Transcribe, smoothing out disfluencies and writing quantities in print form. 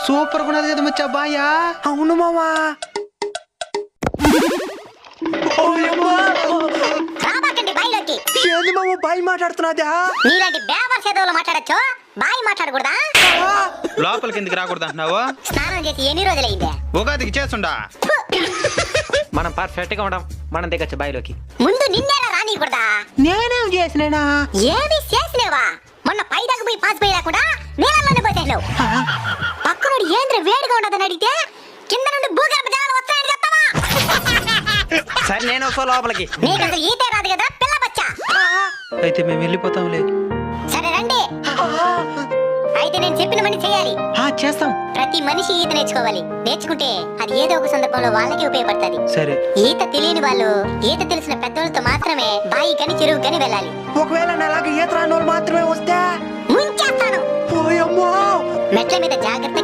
Super గా ఉన్నది కదా మచ్చా బాయా. అవును మావా. రాబాకండి బాయిలోకి. ఏంది మామ బాయ్ మాట్లాడుతున్నాదా? మీలాంటి బేవర్ సేదవులు మాట్లాడచ్చు, బాయి మాట్లాడకూడదా? లోపలికి ఎందుకు రాకూడదు అంటున్నావు? స్నానం చేసి ఎన్ని రోజులైందే? ఉగాదికి చేస్తుండా. మనం పర్ఫెక్ట్ గా ఉండం, మనం దిగచ్చు బాయిలోకి. ముందు నిన్నేలా రానియకూడదా? నేనేం చేసినా? ఏమి చేసినేవా? మొన్న పైదాకా పోయి పాస్ పోయి రాకుండా నీళ్ళలోనే పోతేసావు. పక్కనోడు ఏంద్ర వేడిగా ఉండదని అడిగితే కింద నుండి భూగర్భ జలాలు వస్తాయని చెప్తావా? సరే నేను వస్తా లోపలికి. నీకు అసలు ఈతే రాదు కదా పిల్ల బచ్చా. అయితే మేము వెళ్ళిపోతాంలే. సరే రండి. అయితే నేను చెప్పిన పని చేయాలి. చేస్తాం. ప్రతి మనిషి ఈత నేర్చుకోవాలి. నేర్చుకుంటే అది ఏదో ఒక సందర్భంలో వాళ్ళకి ఉపయోగపడుతుంది. సరే. ఈత తెలియని వాళ్ళు ఈత తెలిసిన పెద్దోళ్ళతో మాత్రమే బాయి కని చెరువు కని వెళ్ళాలి. ఒకవేళ నాలాగా ఈత రాని వాళ్ళు మాత్రమే వస్తే ముంచేస్తాను. పోయమ్మో. మెట్ల మీద జాగ్రత్త